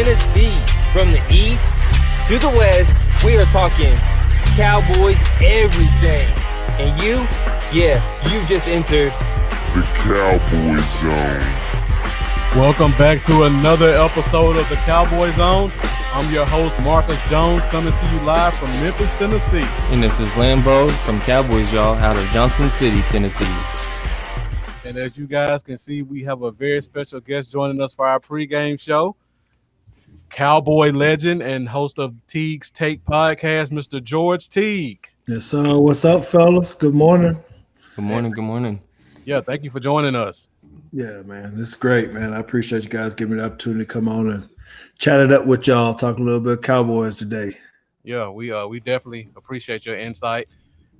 Tennessee. From the east to the west, we are talking Cowboys everything. And you just entered the Cowboy Zone. Welcome back to another episode of the Cowboy Zone. I'm your host, Marcus Jones, coming to you live from Memphis, Tennessee. And this is Lambo from Cowboys, y'all, out of Johnson City, Tennessee. And as you guys can see, we have a very special guest joining us for our pregame show. Cowboy legend and host of Teague's Take podcast, Mr. George Teague. Yes, sir. What's up, fellas? Good morning. Good morning. Good morning. Yeah, thank you for joining us. Yeah, man. It's great, man. I appreciate you guys giving me the opportunity to come on and chat it up with y'all, talk a little bit of Cowboys today. Yeah, we definitely appreciate your insight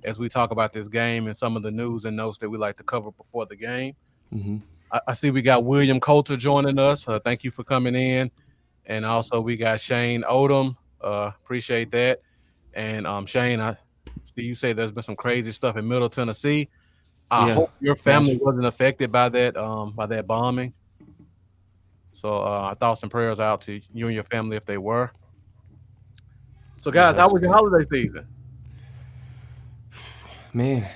as we talk about this game and some of the news and notes that we like to cover before the game. Mm-hmm. I see we got William Coulter joining us. Thank you for coming in. And also we got Shane Odom. Appreciate that. And Shane, I see you say there's been some crazy stuff in Middle Tennessee. I hope your family wasn't affected by that bombing. So our thoughts and prayers out to you and your family if they were. So guys, how was your holiday season? Man,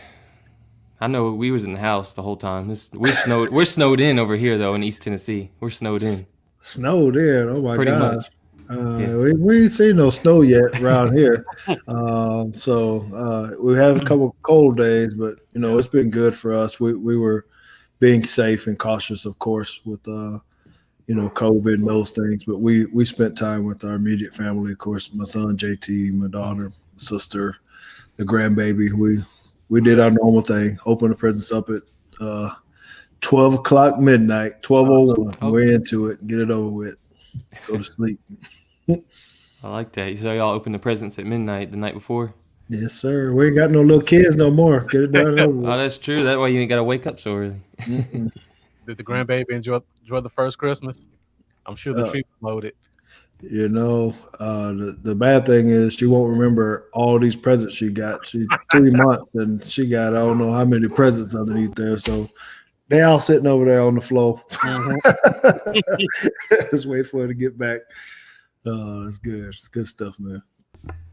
I know we was in the house the whole time. We're snowed in over here though in East Tennessee. We're snowed in. Snowed in. Oh my Pretty God. much. We ain't seen no snow yet around here. So we had a couple cold days, but it's been good for us. We were being safe and cautious, of course, with COVID and those things. But we spent time with our immediate family, of course, my son JT, my daughter, sister, the grandbaby. We did our normal thing, open the presents up at 12 o'clock midnight, 12:01. We're into it, get it over with, go to sleep. I like that. So y'all opened the presents at midnight the night before? Yes, sir. We ain't got no little kids no more. Get it done over with. Oh, that's true. That way you ain't got to wake up so early. Did the grandbaby enjoy the first Christmas? I'm sure the tree was loaded. The bad thing is she won't remember all these presents she got. She's 3 months and she got I don't know how many presents underneath there. So they all sitting over there on the floor. Just wait for her to get back. It's good. It's good stuff, man.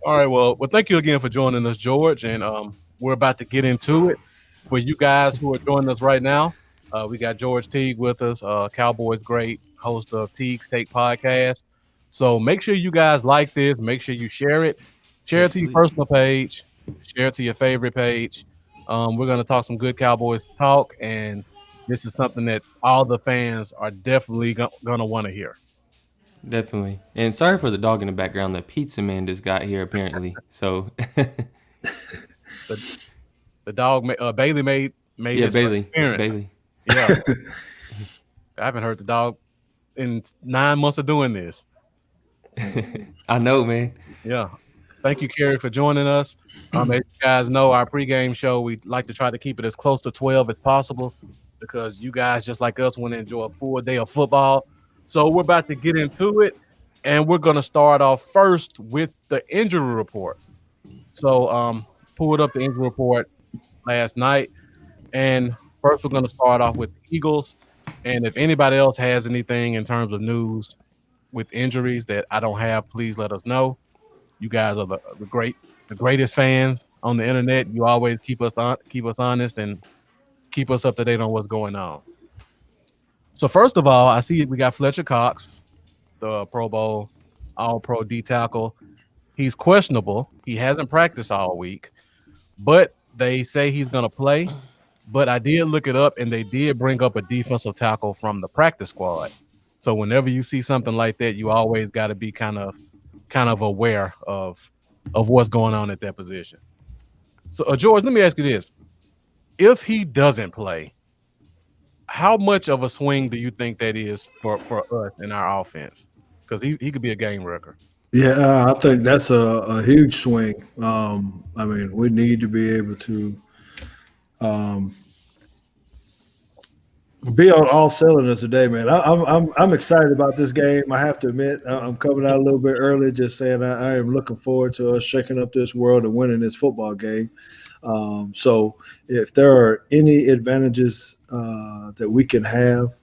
All right. Well, thank you again for joining us, George. And we're about to get into it. For you guys who are joining us right now, we got George Teague with us, Cowboys great, host of Teague's Take podcast. So make sure you guys like this. Make sure you share it. Share it to your personal page. Share it to your favorite page. We're going to talk some good Cowboys talk, and this is something that all the fans are definitely going to want to hear. Definitely. And sorry for the dog in the background. The pizza man just got here apparently. So the dog Bailey made his Bailey. appearance. Bailey. Yeah. I haven't heard the dog in 9 months of doing this. I know, man. Yeah. Thank you, Kerry, for joining us. As you guys know, our pregame show, we like to try to keep it as close to 12 as possible because you guys, just like us, want to enjoy a full day of football. So we're about to get into it, and we're going to start off first with the injury report. So pulled up the injury report last night, and first we're going to start off with the Eagles. And if anybody else has anything in terms of news with injuries that I don't have, please let us know. You guys are the greatest fans on the internet. You always keep us honest and keep us up to date on what's going on. So first of all, I see we got Fletcher Cox, the Pro Bowl, All-Pro D tackle. He's questionable. He hasn't practiced all week, but they say he's going to play. But I did look it up, and they did bring up a defensive tackle from the practice squad. So whenever you see something like that, you always got to be kind of aware of what's going on at that position. So George, let me ask you this: if he doesn't play, how much of a swing do you think that is for us in our offense? Because he could be a game wrecker. Yeah, I think that's a huge swing. We need to be able to be on all cylinders today, man. I'm excited about this game. I have to admit, I'm coming out a little bit early, just saying I am looking forward to us shaking up this world and winning this football game. So if there are any advantages that we can have,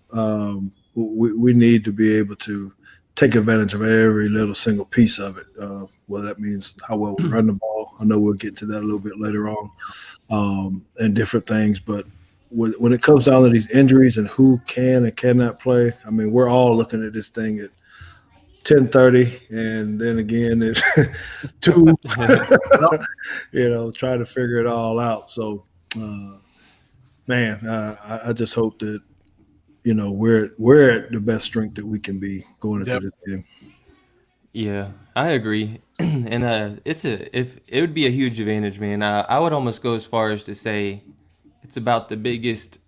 we need to be able to take advantage of every little single piece of it. Whether that means how well we run the ball. I know we'll get to that a little bit later on, and different things. But when it comes down to these injuries and who can and cannot play, I mean, we're all looking at this thing at 10:30, and then again at 2. Trying to figure it all out. So, I just hope that we're at the best strength that we can be going into this game. Yeah, I agree, and it would be a huge advantage, man. I would almost go as far as to say it's about the biggest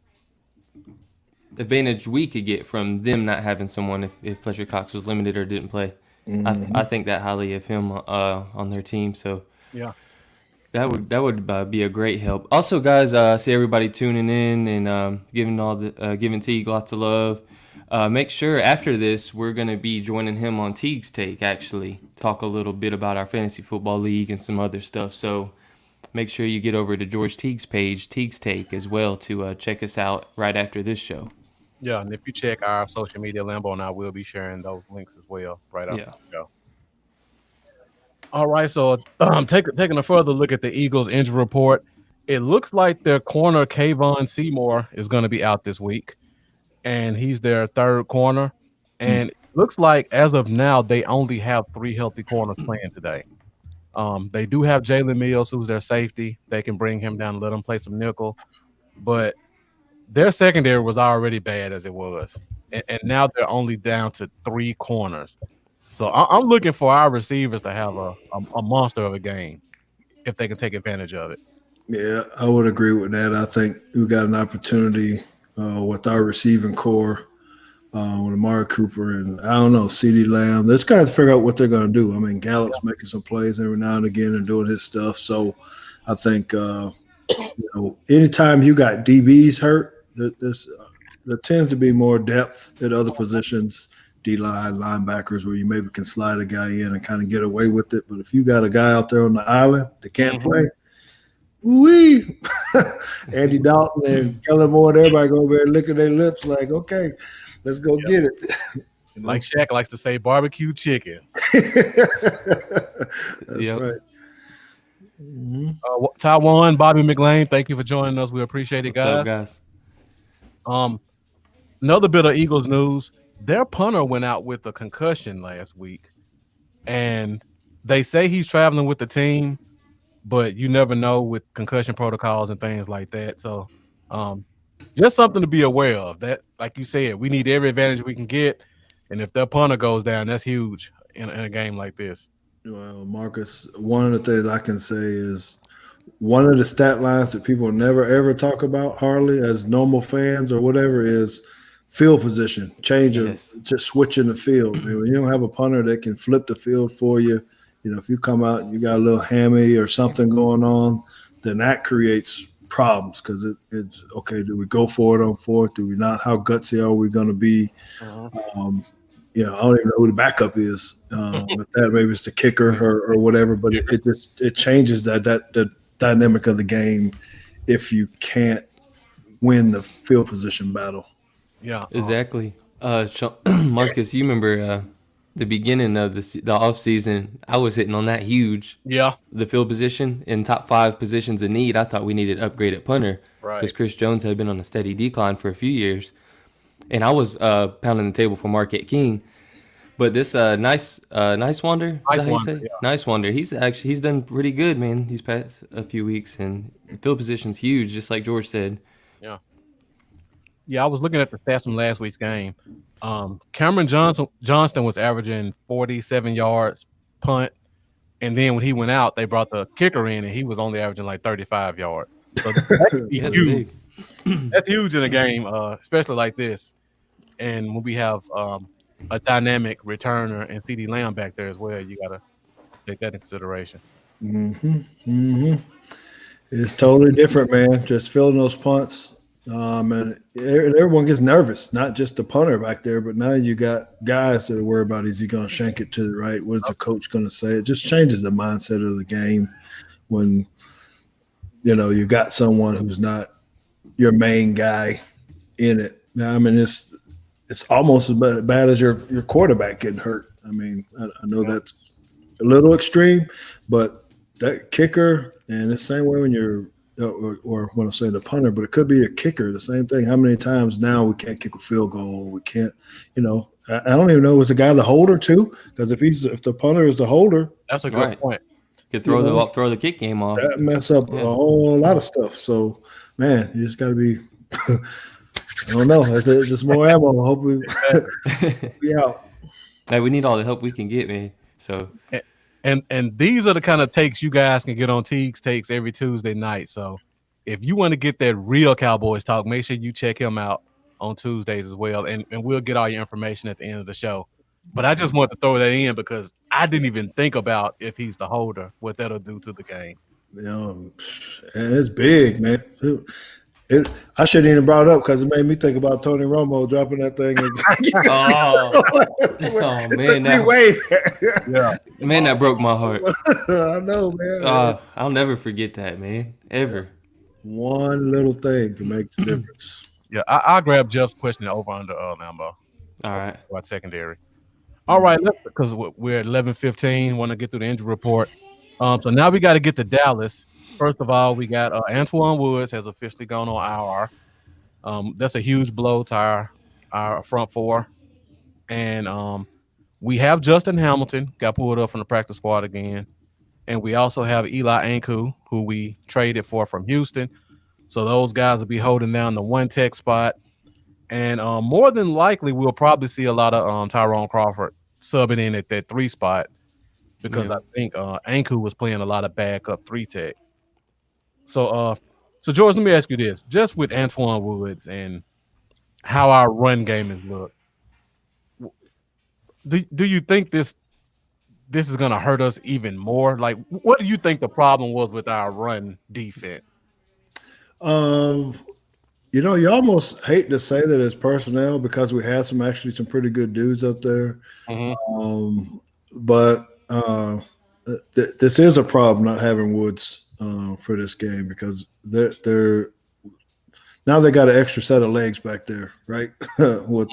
advantage we could get from them not having someone if Fletcher Cox was limited or didn't play. Mm-hmm. I think that highly of him on their team. So yeah, that would be a great help. Also, guys, see everybody tuning in and giving Teague lots of love. Make sure after this we're gonna be joining him on Teague's Take. Actually, talk a little bit about our fantasy football league and some other stuff. So make sure you get over to George Teague's page, Teague's Take, as well to check us out right after this show. Yeah, and if you check our social media, Lambo and I will be sharing those links as well right after the show. All right, so taking a further look at the Eagles injury report, it looks like their corner Kayvon Seymour is going to be out this week, and he's their third corner. And it looks like as of now they only have 3 healthy corners playing today. They do have Jalen Mills, who's their safety. They can bring him down and let him play some nickel, but their secondary was already bad as it was, and now they're only down to 3 corners. So I'm looking for our receivers to have a monster of a game if they can take advantage of it. Yeah, I would agree with that. I think we got an opportunity with our receiving core with Amari Cooper and I don't know, CeeDee Lamb. They're just kind of figure out what they're going to do. I mean, Gallup's making some plays every now and again and doing his stuff. So I think anytime you got DBs hurt, there tends to be more depth at other positions, D-line, linebackers, where you maybe can slide a guy in and kind of get away with it. But if you got a guy out there on the island that can't play, Andy Dalton and Kellen Moore, everybody go over there licking their lips like, okay, let's go get it. Like Shaq likes to say, barbecue chicken. That's right. Mm-hmm. Taiwan, Bobby McLean, thank you for joining us. We appreciate it, guys. What's up, guys? Another bit of Eagles news. Their punter went out with a concussion last week, and they say he's traveling with the team, but you never know with concussion protocols and things like that. So just something to be aware of. That, like you said, we need every advantage we can get, and if their punter goes down, that's huge in a game like this. Well, Marcus, one of the things I can say is one of the stat lines that people never, ever talk about hardly as normal fans or whatever is field position, just switching the field. I mean, when you don't have a punter that can flip the field for you, if you come out and you got a little hammy or something going on, then that creates problems because it's okay. Do we go for it on fourth? Do we not? How gutsy are we going to be? I don't even know who the backup is, but that maybe it's the kicker or whatever. But it changes the dynamic of the game if you can't win the field position battle. Yeah, exactly. Marcus, you remember the beginning of the off season? I was hitting on that huge. Yeah, the field position in top 5 positions of need. I thought we needed to upgrade at punter because Chris Jones had been on a steady decline for a few years. And I was pounding the table for Marquette King, but this Nice Wonder, Nice Wonder, he's done pretty good, man. These past a few weeks, and field position's huge, just like George said. Yeah, I was looking at the stats from last week's game. Cameron Johnston was averaging 47 yards punt, and then when he went out, they brought the kicker in, and he was only averaging like 35 yards. So that's huge. That's huge in a game, especially like this. And when we have a dynamic returner and CeeDee Lamb back there as well, you got to take that into consideration. It's totally different, man. Just filling those punts. And everyone gets nervous, not just the punter back there, but now you got guys that are worried about, is he going to shank it to the right? What is the coach going to say? It just changes the mindset of the game when, you got someone who's not your main guy in it. I mean, it's almost as bad as your quarterback getting hurt. I mean, I know that's a little extreme, but that kicker, and it's the same way when you're or when I'm saying the punter, but it could be a kicker. The same thing. How many times now we can't kick a field goal? We can't. I don't even know, was the guy the holder too? Because if the punter is the holder, that's a good point. Could throw the kick game off. That mess up a whole lot of stuff. So, man, you just got to be. I don't know. That's just more ammo. I hope we be out. Hey, we need all the help we can get, man. So, and these are the kind of takes you guys can get on Teague's Takes every Tuesday night. So, if you want to get that real Cowboys talk, make sure you check him out on Tuesdays as well, and we'll get all your information at the end of the show. But I just wanted to throw that in because I didn't even think about if he's the holder, what that'll do to the game. And it's big, man. I shouldn't even brought it up because it made me think about Tony Romo dropping that thing. Man, that broke my heart. I know, man. I'll never forget that, man. Ever. One little thing can make the difference. Yeah, I'll grab Jeff's question over under Lambo. All right. About secondary. All right, because we're at 11:15. Want to get through the injury report. So now we got to get to Dallas. First of all, we got Antoine Woods has officially gone on IR. That's a huge blow to our front four. And we have Justin Hamilton, got pulled up from the practice squad again. And we also have Eli Anku, who we traded for from Houston. So those guys will be holding down the one tech spot. And more than likely, we'll probably see a lot of Tyrone Crawford subbing in at that 3 spot because I think Anku was playing a lot of backup 3 tech. So George, let me ask you this: just with Antoine Woods and how our run game is looked, do you think this is going to hurt us even more? Like, what do you think the problem was with our run defense? You almost hate to say that it's personnel because we had some pretty good dudes up there. Mm-hmm. But this is a problem not having Woods for this game because they're now they got an extra set of legs back there, right? With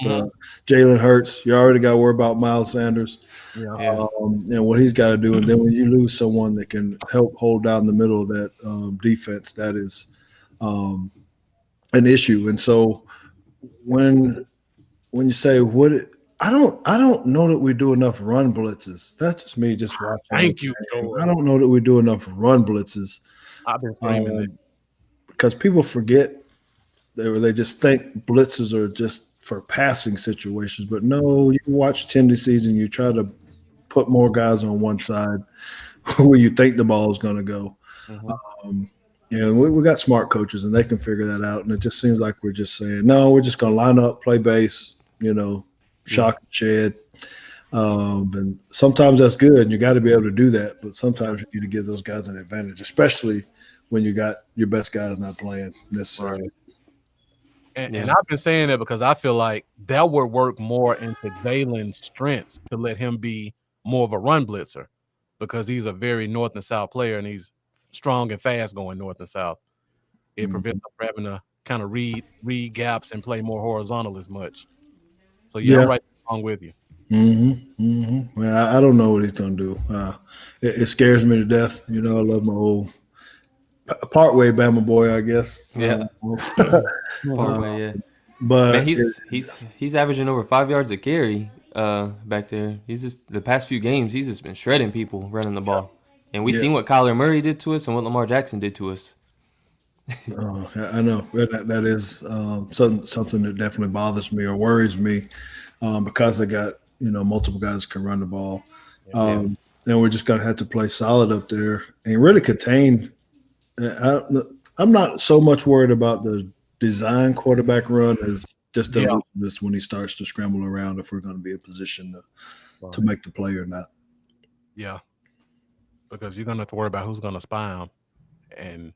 Jalen Hurts, you already got to worry about Miles Sanders and what he's got to do. And then when you lose someone that can help hold down the middle of that defense, that is an issue. And so when you say I don't know that we do enough run blitzes. That's just me just watching. Thank you, George. I don't know that we do enough run blitzes. I've been screaming it because people forget they just think blitzes are just for passing situations. But no, you watch Tendy season, you try to put more guys on one side where you think the ball is going to go. We got smart coaches and they can figure that out. And it just seems like we're just saying, no, we're just going to line up, play base, shock and shed. And sometimes that's good. And you got to be able to do that. But sometimes you need to give those guys an advantage, especially when you got your best guys not playing necessarily. And I've been saying that because I feel like that would work more into Dalen's strengths to let him be more of a run blitzer because he's a very north and south player and he's strong and fast going north and south. It prevents him from having to kind of read gaps and play more horizontal as much. So I'm right along with you. Well, I don't know what he's going to do. It scares me to death. I love my old partway Bama boy, I guess. Yeah. Partway, yeah. But man, he's averaging over 5 yards a carry back there. He's just the past few games he's just been shredding people running the ball. And we've seen what Kyler Murray did to us and what Lamar Jackson did to us. I know that is something that definitely bothers me or worries me because they got multiple guys can run the ball. And we're just gonna have to play solid up there and really contain. I'm not so much worried about the design quarterback run as just this when he starts to scramble around if we're going to be in position to make the play or not. Yeah, because you're going to have to worry about who's going to spy him and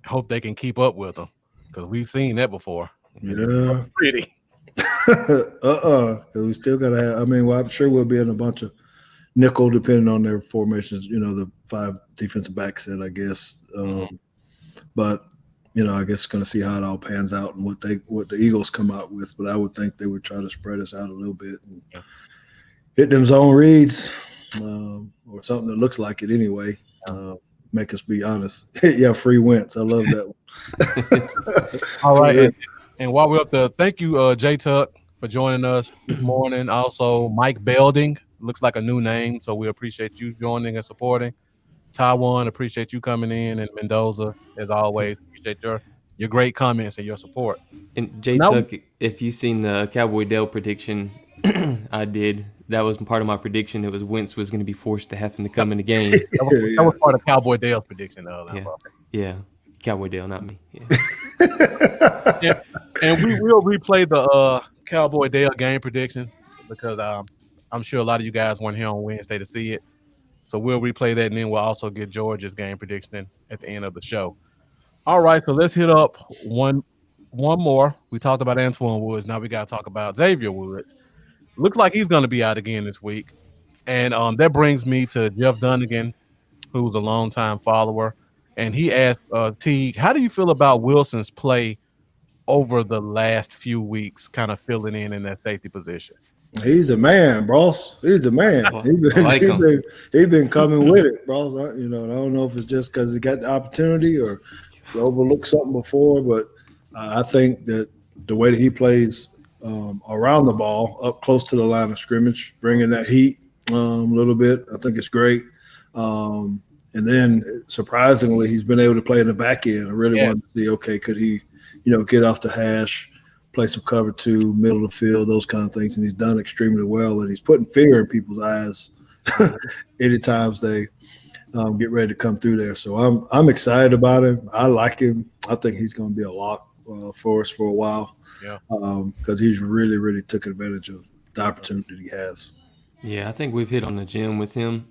hope they can keep up with him because we've seen that before. Yeah, pretty. Because we still got to have. I'm sure we'll be in a bunch of nickel depending on their formations. The 5 defensive back set, I guess. But I guess going to see how it all pans out and what the Eagles come out with. But I would think they would try to spread us out a little bit and hit them zone reads or something that looks like it anyway. Make us be honest. Yeah, free Wentz. I love that one. All right. And while we're up there, thank you, J Tuck, for joining us this morning. Also, Mike Belding, looks like a new name, so we appreciate you joining and supporting. Taiwan, appreciate you coming in, and Mendoza, as always, appreciate your great comments and your support. And J Tuck, if you've seen the Cowboy Dale prediction, I did. That was part of my prediction. It was Wentz was going to be forced to having to come in the game. That was part of Cowboy Dale's prediction, though. Yeah. Cowboy Dale, not me. Yeah. and we will replay the Cowboy Dale game prediction because I'm sure a lot of you guys weren't here on Wednesday to see it. So we'll replay that, and then we'll also get George's game prediction at the end of the show. All right, so let's hit up one more. We talked about Antoine Woods. Now we got to talk about Xavier Woods. Looks like he's going to be out again this week. And that brings me to Jeff Dunnigan, who's a longtime follower. And he asked Teague, how do you feel about Wilson's play over the last few weeks, kind of filling in that safety position? He's a man, boss. He's a man. He's been coming with it, boss. I don't know if it's just because he got the opportunity or he overlooked something before, but I think that the way that he plays around the ball, up close to the line of scrimmage, bringing that heat a little bit, I think it's great. And then surprisingly, he's been able to play in the back end. I really wanted to see, okay, could he, get off the hash, play some cover 2, middle of the field, those kind of things. And he's done extremely well. And he's putting fear in people's eyes anytime they get ready to come through there. So I'm excited about him. I like him. I think he's going to be a lock for us for a while. Yeah. Because he's really, really took advantage of the opportunity he has. Yeah, I think we've hit on the gym with him.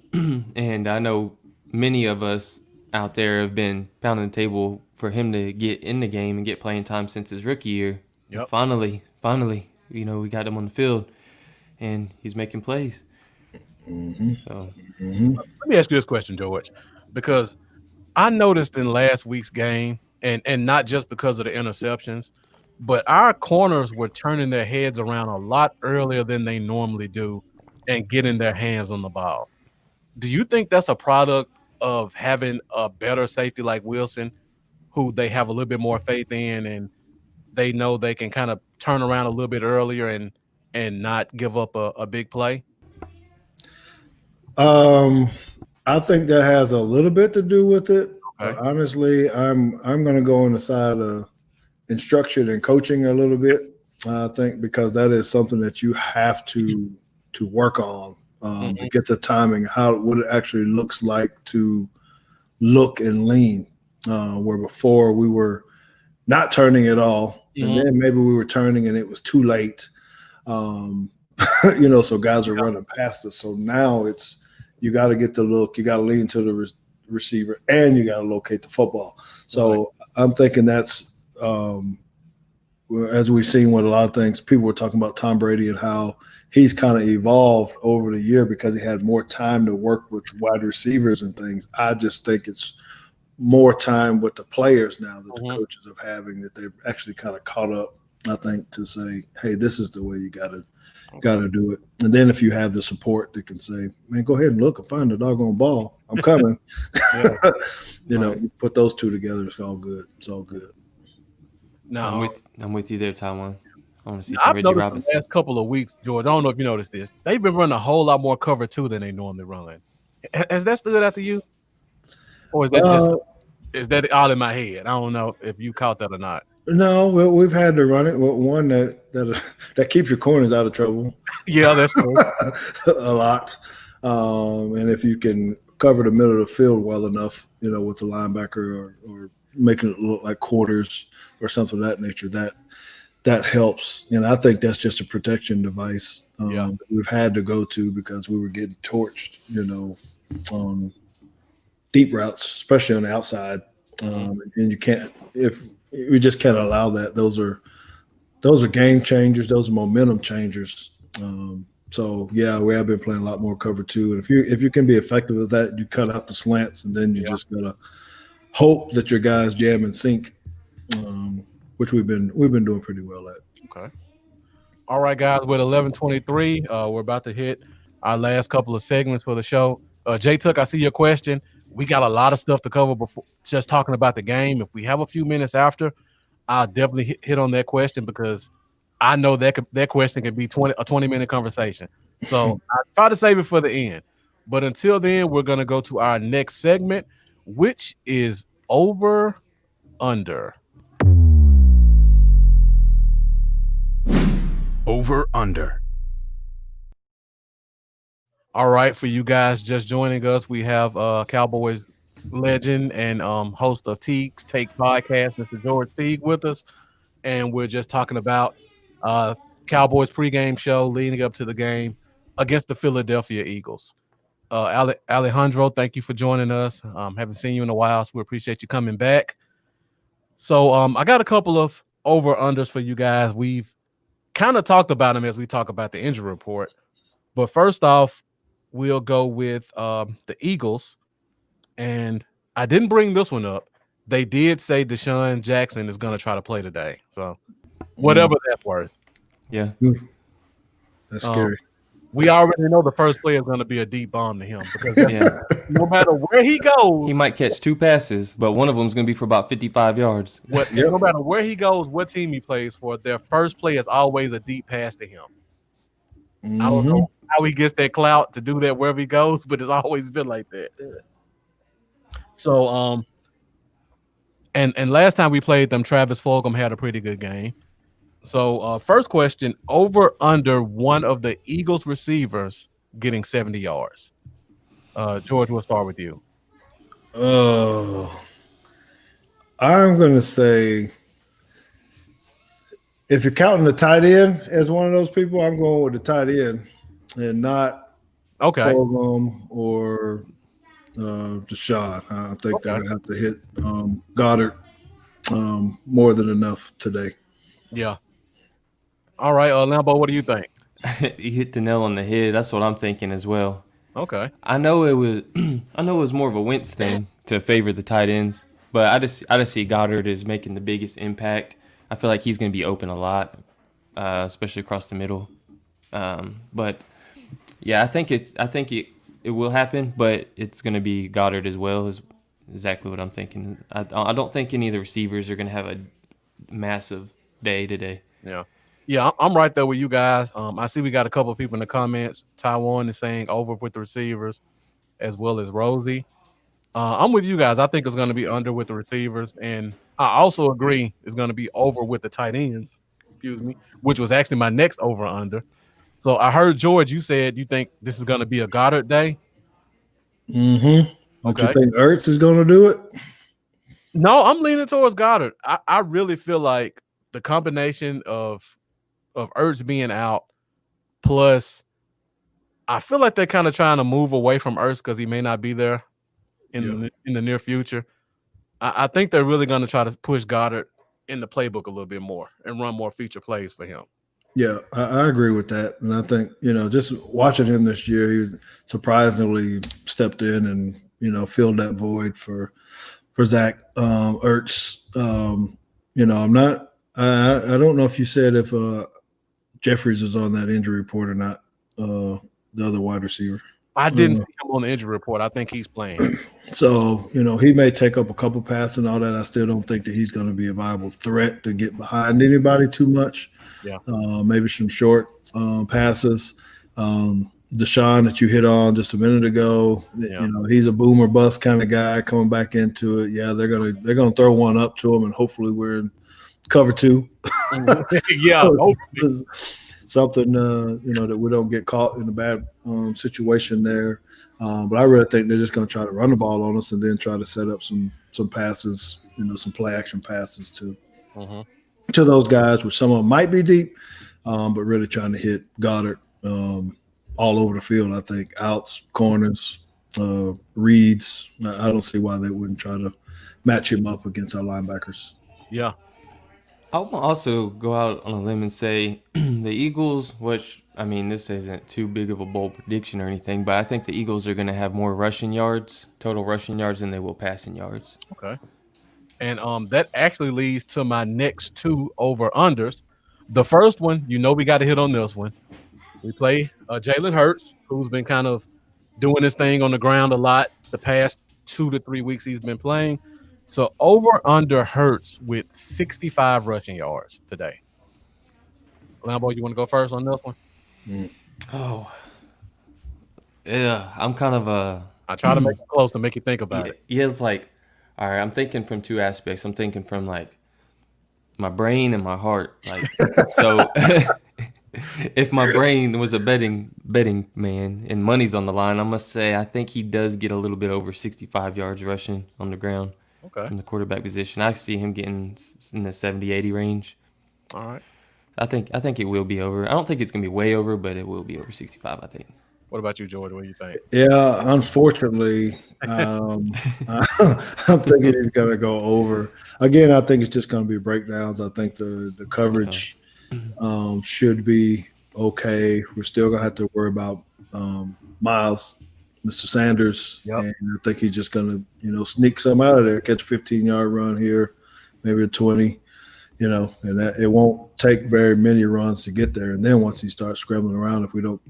And I know many of us out there have been pounding the table for him to get in the game and get playing time since his rookie year. Yep. Finally, we got him on the field, and he's making plays. Mm-hmm. So. Mm-hmm. Let me ask you this question, George, because I noticed in last week's game, and not just because of the interceptions, but our corners were turning their heads around a lot earlier than they normally do and getting their hands on the ball. Do you think that's a product of having a better safety like Wilson, who they have a little bit more faith in, and they know they can kind of turn around a little bit earlier and not give up a big play? I think that has a little bit to do with it. Okay. Honestly, I'm going to go on the side of instruction and coaching a little bit. I think because that is something that you have to work on to get the timing, what it actually looks like to look and lean. Where before we were not turning at all, and then maybe we were turning and it was too late. So guys are running past us. So now it's you got to get the look, you got to lean to the receiver, and you got to locate the football. So I'm thinking that's as we've seen with a lot of things. People were talking about Tom Brady and how he's kind of evolved over the year because he had more time to work with wide receivers and things. I just think it's more time with the players now that the coaches are having, that they've actually kind of caught up, I think, to say, hey, this is the way you got to do it. And then if you have the support that can say, man, go ahead and look and find the doggone ball. I'm coming. You put those two together, it's all good. It's all good. No, I'm with you there, Taiwan. I want to see some Reggie Robinson. The last couple of weeks, George, I don't know if you noticed this. They've been running a whole lot more cover 2 than they normally run. Has that stood out to you? Or is that is that all in my head? I don't know if you caught that or not. No, we've had to run it. One that keeps your corners out of trouble. Yeah, that's cool. A lot. And if you can cover the middle of the field well enough, with the linebacker or making it look like quarters or something of that nature, that helps. And I think that's just a protection device we've had to go to because we were getting torched, on deep routes, especially on the outside. And you can't, if we just can't allow that. Those are game changers. Those are momentum changers. So yeah, we have been playing a lot more cover 2. And if you can be effective with that, you cut out the slants, and then you just gotta hope that your guys jam and sink which we've been doing pretty well at. Okay. All right, guys. With 11:23, we're about to hit our last couple of segments for the show. Jay Tuck, I see your question. We got a lot of stuff to cover before just talking about the game. If we have a few minutes after, I'll definitely hit on that question because I know that question could be 20-minute conversation. So I try to save it for the end. But until then, we're gonna go to our next segment, which is over under. Over under. All right, for you guys just joining us, we have Cowboys legend and host of Teague's Take Podcast, Mr. George Teague, with us, and we're just talking about Cowboys pregame show leading up to the game against the Philadelphia Eagles. Alejandro, thank you for joining us. Haven't seen you in a while, so we appreciate you coming back. So I got a couple of over-unders for you guys. We've kind of talked about them as we talk about the injury report. But first off, we'll go with the Eagles. And I didn't bring this one up. They did say Deshaun Jackson is going to try to play today. So whatever that's worth. Yeah. That's scary. We already know the first play is going to be a deep bomb to him because no matter where he goes, he might catch 2 passes, but one of them is going to be for about 55 yards. No matter where he goes, what team he plays for, their first play is always a deep pass to him. Mm-hmm. I don't know how he gets that clout to do that wherever he goes, but it's always been like that. So, and last time we played them, Travis Fulgham had a pretty good game. So, first question, over under one of the Eagles receivers getting 70 yards. George, we'll start with you. I'm going to say, if you're counting the tight end as one of those people, I'm going with the tight end and not Fulgham or Deshaun. I think they're going to have to hit Goddard more than enough today. Yeah. All right, Lambo, what do you think? You hit the nail on the head. That's what I'm thinking as well. Okay. I know it was more of a Wentz thing to favor the tight ends, but I just see Goddard as making the biggest impact. I feel like he's going to be open a lot, especially across the middle. But yeah, I think it will happen, but it's going to be Goddard as well. Is exactly what I'm thinking. I don't think any of the receivers are going to have a massive day today. Yeah, I'm right there with you guys. I see we got a couple of people in the comments. Taiwan is saying over with the receivers, as well as Rosie. I'm with you guys. I think it's going to be under with the receivers, and I also agree it's going to be over with the tight ends. Excuse me, which was actually my next over under. So I heard George, you said you think this is going to be a Goddard day. Mm-hmm. But you think Ertz is going to do it? No, I'm leaning towards Goddard. I really feel like the combination of Ertz being out, plus I feel like they're kind of trying to move away from Ertz because he may not be there in the near future. I think they're really going to try to push Goddard in the playbook a little bit more and run more feature plays for him. Yeah, I agree with that. And I think, just watching him this year, he surprisingly stepped in and, filled that void for Zach Ertz. I don't know if you said if Jeffries is on that injury report or not, the other wide receiver. I didn't see him on the injury report. I think he's playing. So, he may take up a couple passes and all that. I still don't think that he's going to be a viable threat to get behind anybody too much. Yeah. Maybe some short passes. Deshaun that you hit on just a minute ago, he's a boomer bust kind of guy coming back into it. Yeah, they're gonna throw one up to him, and hopefully we're in cover 2. Yeah, something that we don't get caught in a bad situation there. But I really think they're just going to try to run the ball on us and then try to set up some passes, some play action passes to those guys, which some of them might be deep, but really trying to hit Goddard all over the field. I think outs, corners, reads. I don't see why they wouldn't try to match him up against our linebackers. Yeah. I will also go out on a limb and say the Eagles, which, I mean, this isn't too big of a bold prediction or anything, but I think the Eagles are going to have more rushing yards, total rushing yards, than they will passing yards. Okay. And that actually leads to my next two over-unders. The first one, we got to hit on this one. We play Jalen Hurts, who's been kind of doing his thing on the ground a lot the past 2 to 3 weeks he's been playing. So over-under Hurts with 65 rushing yards today. Lambo, you want to go first on this one? Oh, yeah. I'm kind of I try to make it close to make you think about it. Yeah, it's like, all right. I'm thinking from two aspects. I'm thinking from like my brain and my heart. Like, so if my brain was a betting man and money's on the line, I must say I think he does get a little bit over 65 yards rushing on the ground. Okay. From the quarterback position. I see him getting in the 70, 80 range. All right. I think it will be over. I don't think it's going to be way over, but it will be over 65, I think. What about you, George? What do you think? Yeah, unfortunately, I'm thinking he's going to go over. Again, I think it's just going to be breakdowns. I think the coverage should be okay. We're still going to have to worry about Miles, Mr. Sanders, and I think he's just going to, sneak some out of there, catch a 15-yard run here, maybe a 20, and that it won't take very many runs to get there. And then once he starts scrambling around, if we don't,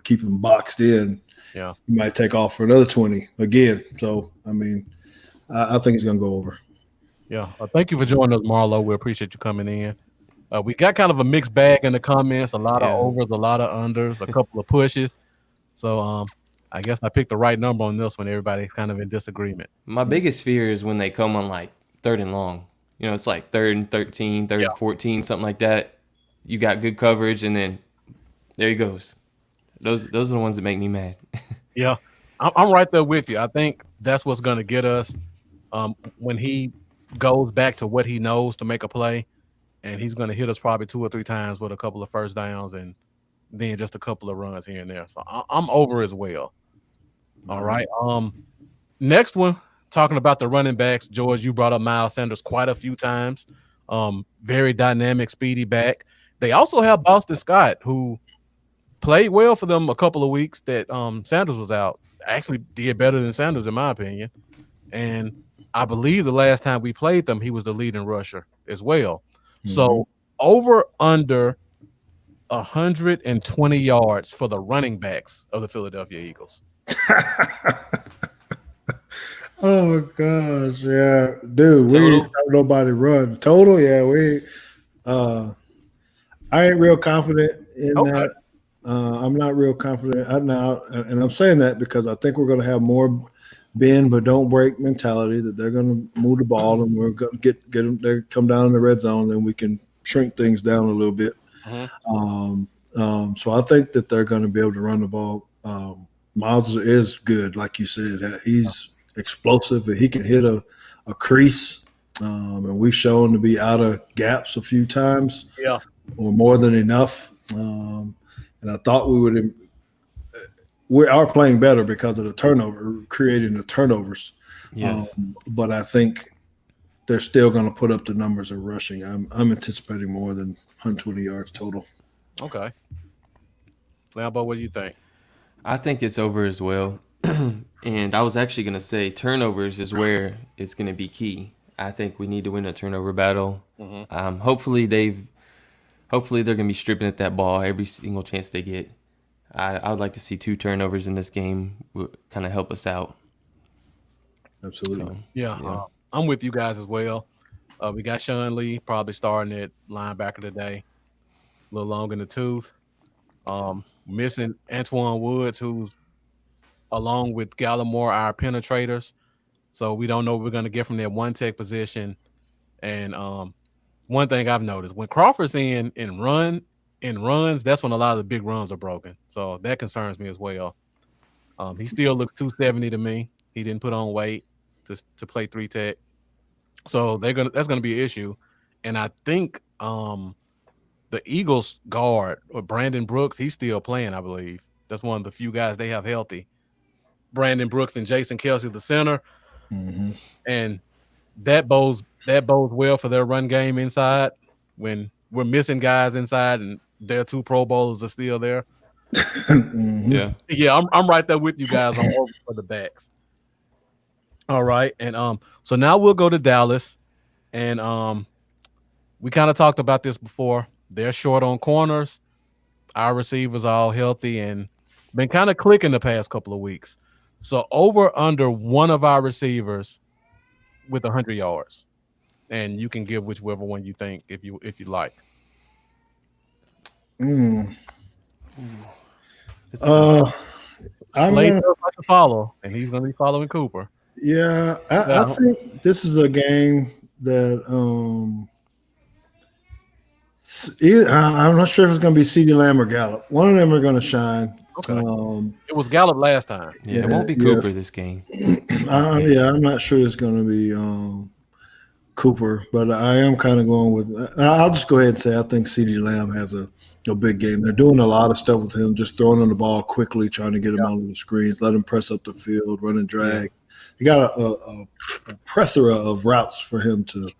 keep him boxed in, he might take off for another 20 again. So, I mean, I think he's going to go over. Yeah. Thank you for joining us, Marlo. We appreciate you coming in. We got kind of a mixed bag in the comments, a lot of overs, a lot of unders, a couple of pushes. So, I guess I picked the right number on this one. Everybody's kind of in disagreement. My biggest fear is when they come on like 3rd and long. It's like 3rd and 13, 3rd and 14, something like that. You got good coverage, and then there he goes. Those are the ones that make me mad. Yeah, I'm right there with you. I think that's what's going to get us when he goes back to what he knows to make a play, and he's going to hit us probably 2 or 3 times with a couple of first downs and then just a couple of runs here and there. So I'm over as well. All right. Next one, talking about the running backs. George, you brought up Miles Sanders quite a few times. Very dynamic, speedy back. They also have Boston Scott, who played well for them a couple of weeks that Sanders was out. Actually did better than Sanders, in my opinion. And I believe the last time we played them, he was the leading rusher as well. Mm-hmm. So over under 120 yards for the running backs of the Philadelphia Eagles. Oh my gosh, yeah, dude, we ain't have nobody run total. Yeah, I ain't real confident in that. I'm not real confident now, and I'm saying that because I think we're going to have more bend but don't break mentality. That they're going to move the ball, and we're going to get them. They come down in the red zone, then we can shrink things down a little bit. So I think that they're going to be able to run the ball. Miles is good, like you said. He's explosive, and he can hit a crease. And we've shown to be out of gaps a few times, or more than enough. And I thought we are playing better because of the turnover, creating the turnovers. Yes. But I think they're still going to put up the numbers of rushing. I'm anticipating more than 120 yards total. Okay. Lambo, what do you think? I think it's over as well. And I was actually going to say turnovers is where it's going to be key. I think we need to win a turnover battle. Mm-hmm. Hopefully they're going to be stripping at that ball every single chance they get. I would like to see 2 turnovers in this game kind of help us out. Absolutely. So, I'm with you guys as well. We got Sean Lee probably starting at linebacker today. A little long in the tooth. Missing Antoine Woods, who's along with Gallimore, our penetrators. So we don't know what we're going to get from that one tech position. And one thing I've noticed, when Crawford's in runs, that's when a lot of the big runs are broken. So that concerns me as well. He still looks 270 to me. He didn't put on weight to play 3 tech. So that's gonna be an issue. And I think the Eagles guard or Brandon Brooks, he's still playing, I believe. That's one of the few guys they have healthy. Brandon Brooks and Jason Kelsey, the center. Mm-hmm. And that bodes well for their run game inside when we're missing guys inside and their 2 Pro Bowlers are still there. Mm-hmm. Yeah, I'm right there with you guys on over for the backs. All right, and so now we'll go to Dallas, and we kind of talked about this before. They're short on corners. Our receivers are all healthy and been kind of clicking the past couple of weeks. So over under one of our receivers with 100 yards, and you can give whichever one you think if you like. I'm Slade gonna, does like to follow, and he's going to be following Cooper. yeah, I think this is a game that I'm not sure if it's going to be CeeDee Lamb or Gallup. One of them are going to shine. Okay. It was Gallup last time. Yeah, it won't be Cooper this game. Yeah, I'm not sure it's going to be Cooper, but I am kind of going with. I'll just go ahead and say I think CeeDee Lamb has a big game. They're doing a lot of stuff with him, just throwing on the ball quickly, trying to get him onto the screens, let him press up the field, run and drag. You got a plethora of routes for him to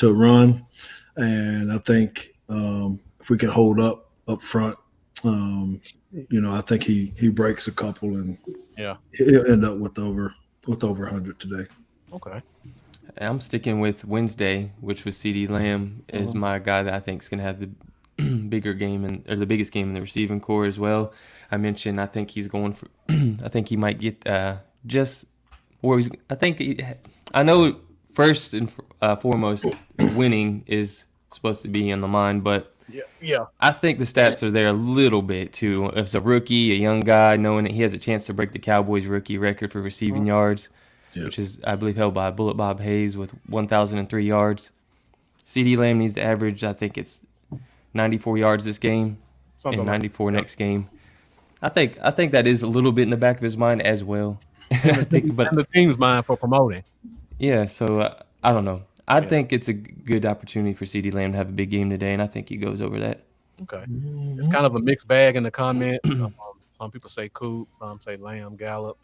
run, and I think if we can hold up front, I think he breaks a couple and he'll end up with over 100 today. Okay. I'm sticking with Wednesday, which was CeeDee Lamb is my guy that I think is going to have the bigger game or the biggest game in the receiving core as well. I mentioned I think he's going for. I think he might get just where he's. I know first and foremost, winning is supposed to be in the mind, but yeah, I think the stats are there a little bit too. If it's a rookie, a young guy, knowing that he has a chance to break the Cowboys rookie record for receiving yards, which is, I believe, held by Bullet Bob Hayes with 1,003 yards. CeeDee Lamb needs to average, I think it's 94 yards this game and 94 next game. I think that is a little bit in the back of his mind as well. But the team's mind for promoting. Yeah, so I don't know. I think it's a good opportunity for CeeDee Lamb to have a big game today, and I think he goes over that. Okay. It's kind of a mixed bag in the comments. Some people say Coop, some say Lamb, Gallup.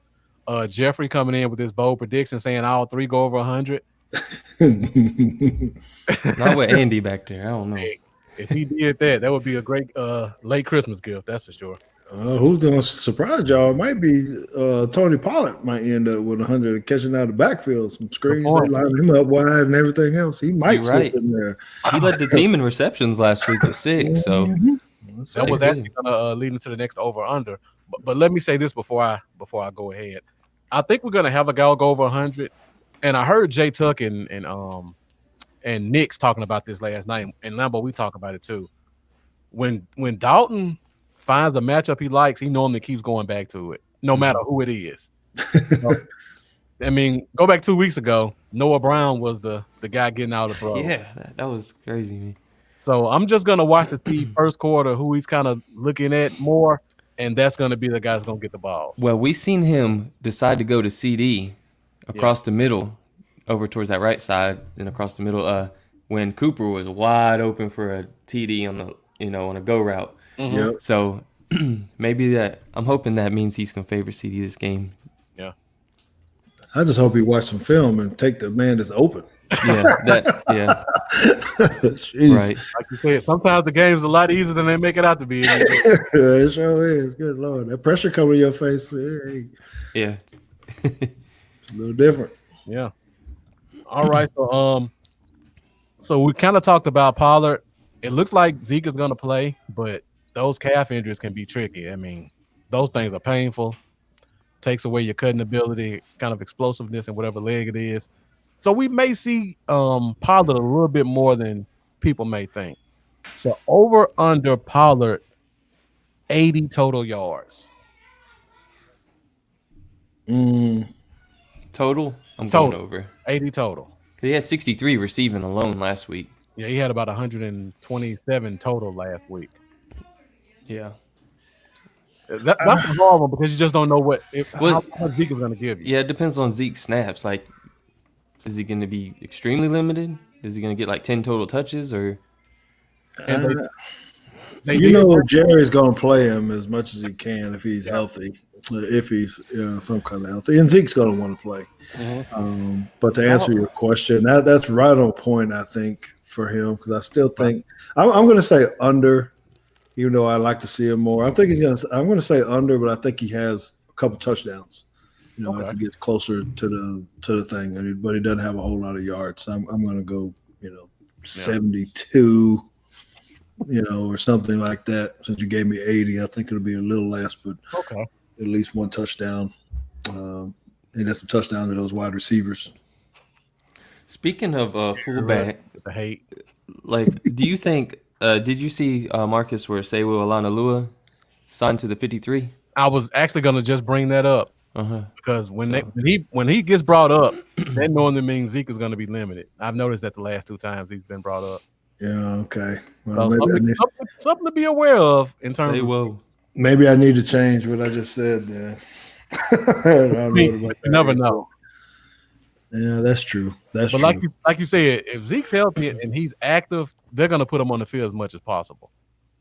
Jeffrey coming in with his bold prediction saying all three go over 100. Not with Andy back there. I don't know. If he did that would be a great late Christmas gift, that's for sure. Who's going to surprise y'all? It might be Tony Pollard might end up with 100 catching out of the backfield, some screens, lining him up wide and everything else. He might slip in there. He led the team in receptions last week with 6, so that was actually going to lead into the next over-under. But let me say this before I go ahead. I think we're going to have a guy go over 100, and I heard Jay Tuck and Nick's talking about this last night, and Lambo, we talk about it too. When Dalton finds a matchup he likes, he normally keeps going back to it, no matter who it is. I mean, go back 2 weeks ago, Noah Brown was the guy getting out of the throw. Yeah, that was crazy, man. So I'm just going to watch to see first quarter who he's kind of looking at more, and that's going to be the guy that's going to get the balls. Well, we seen him decide to go to CD across the middle, over towards that right side, and across the middle when Cooper was wide open for a TD on the on a go route. Yep. So maybe I'm hoping that means he's going to favor CD this game. Yeah. I just hope he watched some film and take the man that's open. Yeah. Right. Like you said, sometimes the game's a lot easier than they make it out to be. It sure is. Good Lord. That pressure coming in your face. Hey. Yeah. It's a little different. Yeah. All right. So we kind of talked about Pollard. It looks like Zeke is going to play, but those calf injuries can be tricky. I mean, those things are painful. Takes away your cutting ability, kind of explosiveness in whatever leg it is. So we may see Pollard a little bit more than people may think. So over under Pollard, 80 total yards. Total? I'm going over. 80 total. He had 63 receiving alone last week. Yeah, he had about 127 total last week. Yeah. That's a hard one because you just don't know how much Zeke is going to give you. Yeah, it depends on Zeke's snaps. Like, is he going to be extremely limited? Is he going to get like 10 total touches? Or? Jerry's going to play him as much as he can if he's healthy, if he's some kind of healthy. And Zeke's going to want to play. Mm-hmm. But to answer your question, that's right on point, I think, for him, because I still think I'm going to say under, even though I like to see him more. I'm going to say under, but I think he has a couple touchdowns as it gets closer to the thing. But he doesn't have a whole lot of yards. I'm going to go 72. Or something like that. Since you gave me 80, I think it'll be a little less, but at least one touchdown. And that's some touchdown to those wide receivers. Speaking of fullback, the hate. Do you think? Did you see Marcus where Sewu Alanalua signed to the 53? I was actually going to just bring that up because when he gets brought up, that normally means Zeke is going to be limited. I've noticed that the last 2 times he's been brought up. Yeah, okay. Well, something to be aware of in terms of. Maybe I need to change what I just said then. You never know. Yeah, that's true. But true. Like you said, if Zeke's healthy and he's active, they're going to put him on the field as much as possible.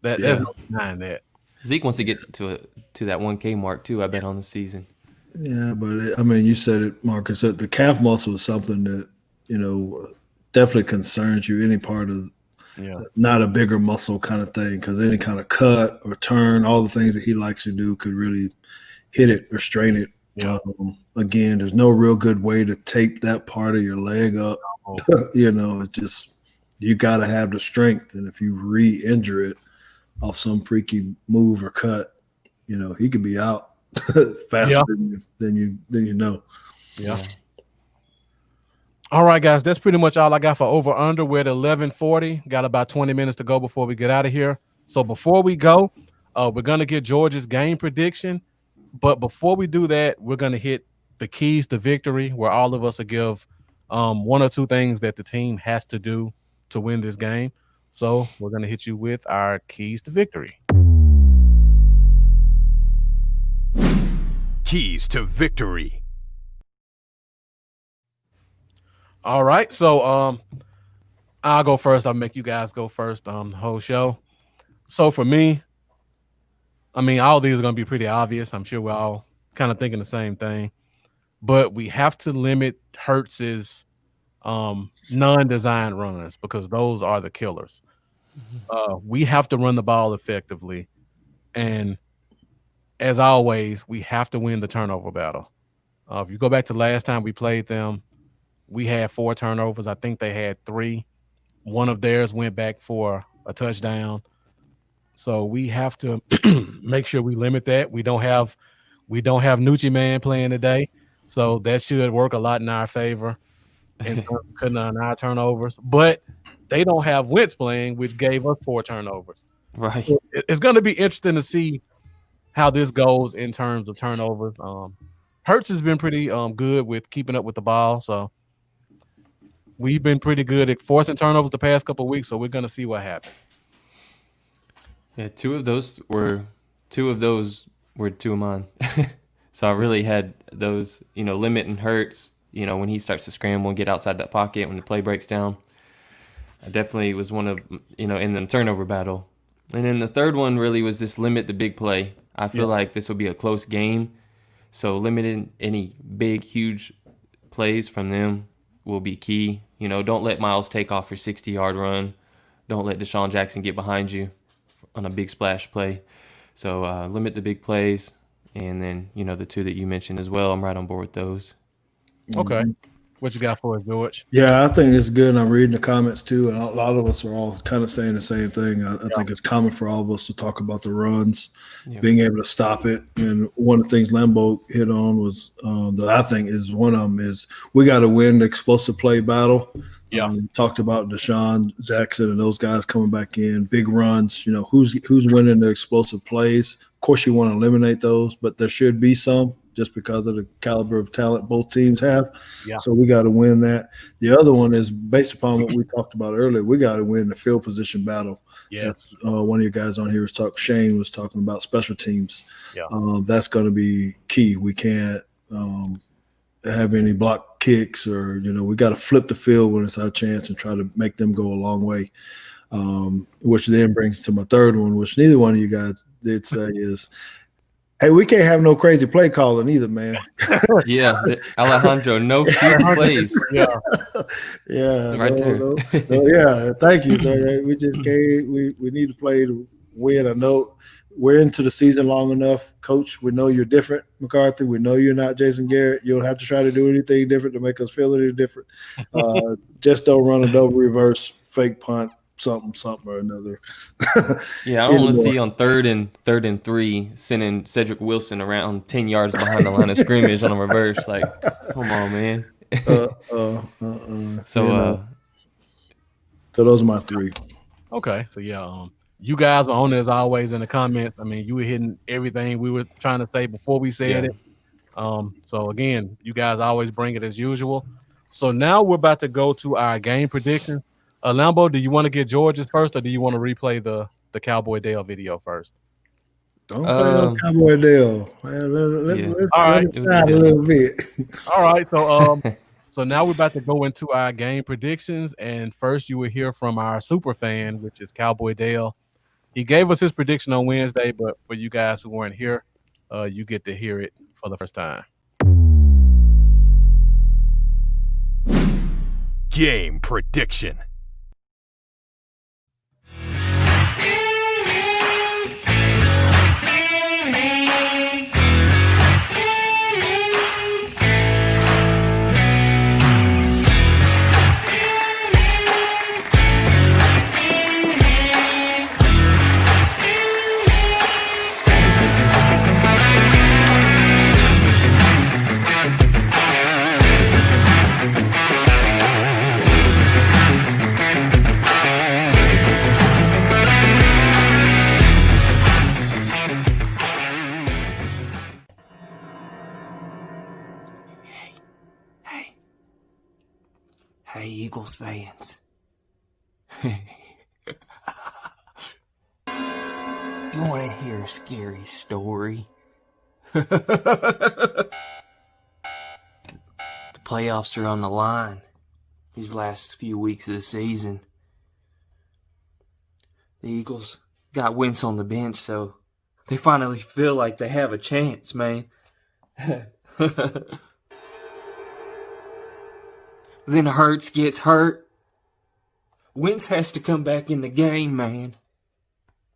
There's no denying that. Zeke wants to get to that 1K mark too, I bet, on the season. Yeah, but you said it, Marcus. The calf muscle is something that definitely concerns you. Any part of not a bigger muscle kind of thing, because any kind of cut or turn, all the things that he likes to do could really hit it or strain it. Yeah. Again, there's no real good way to tape that part of your leg up. It's just you got to have the strength, and if you re-injure it off some freaky move or cut, he could be out faster than you know. Yeah. All right, guys, that's pretty much all I got for over under. We're at 11:40. Got about 20 minutes to go before we get out of here. So before we go, we're gonna get George's game prediction. But before we do that, we're gonna hit the keys to victory, where all of us will give 1 or 2 things that the team has to do to win this game. So we're gonna hit you with our keys to victory. Keys to victory. All right, so I'll go first. I'll make you guys go first the whole show. So for me, all these are going to be pretty obvious. I'm sure we're all kind of thinking the same thing. But we have to limit Hurts's non-design runs, because those are the killers. We have to run the ball effectively. And as always, we have to win the turnover battle. If you go back to last time we played them, we had 4 turnovers. I think they had 3. One of theirs went back for a touchdown. So we have to make sure we limit that. We don't have Nucci Man playing today, so that should work a lot in our favor in terms of cutting on our turnovers. But they don't have Wentz playing, which gave us 4 turnovers. Right. So it's going to be interesting to see how this goes in terms of turnovers. Hurts has been pretty good with keeping up with the ball, so we've been pretty good at forcing turnovers the past couple of weeks, so we're going to see what happens. Yeah, two of those were two of mine. So I really had those, limiting Hurts, when he starts to scramble and get outside that pocket when the play breaks down. I definitely was one of, in the turnover battle. And then the third one really was just limit the big play. I feel like this will be a close game. So limiting any big, huge plays from them will be key. Don't let Miles take off your 60-yard run. Don't let Deshaun Jackson get behind you on a big splash play. So limit the big plays. And then, the 2 that you mentioned as well, I'm right on board with those. Okay. What you got for us, George? Yeah, I think it's good. I'm reading the comments too, and a lot of us are all kind of saying the same thing. I think it's common for all of us to talk about the runs, being able to stop it. And one of the things Lambo hit on was that I think is one of them is we got to win the explosive play battle. Talked about Deshaun Jackson and those guys coming back in, big runs. Who's winning the explosive plays? Of course, you want to eliminate those, but there should be some, just because of the caliber of talent both teams have. Yeah. So we got to win that. The other one is based upon what we talked about earlier. We got to win the field position battle. Yes. One of your guys on here Shane was talking about special teams. Yeah. That's going to be key. We can't have any block kicks or, we got to flip the field when it's our chance and try to make them go a long way. Which then brings to my third one, which neither one of you guys did say is, hey, we can't have no crazy play calling either, man. Yeah, Alejandro, no cute plays. Yeah, right there. No, yeah, thank you, sir. We just can't. We need to play to win. I know we're into the season long enough, Coach. We know you're different, McCarthy. We know you're not Jason Garrett. You don't have to try to do anything different to make us feel any different. Just don't run a double reverse, fake punt, something or another. Yeah, I don't want to see on third and 3 sending Cedric Wilson around 10 yards behind the line of scrimmage on a reverse. Like, come on, man. So those are my 3. Okay, so yeah, you guys are on it as always in the comments. I mean, you were hitting everything we were trying to say before we said it. So again, you guys always bring it as usual. So now we're about to go to our game prediction. Lambo, do you want to get George's first, or do you want to replay the Cowboy Dale video first? Don't play no Cowboy Dale. Let's let it shine a little bit. All right, so so now we're about to go into our game predictions, and first you will hear from our super fan, which is Cowboy Dale. He gave us his prediction on Wednesday, but for you guys who weren't here, you get to hear it for the first time. Game prediction. Hey, Eagles fans. You want to hear a scary story? The playoffs are on the line these last few weeks of the season. The Eagles got Wentz on the bench, so they finally feel like they have a chance, man. Then Hurts gets hurt. Wentz has to come back in the game, man.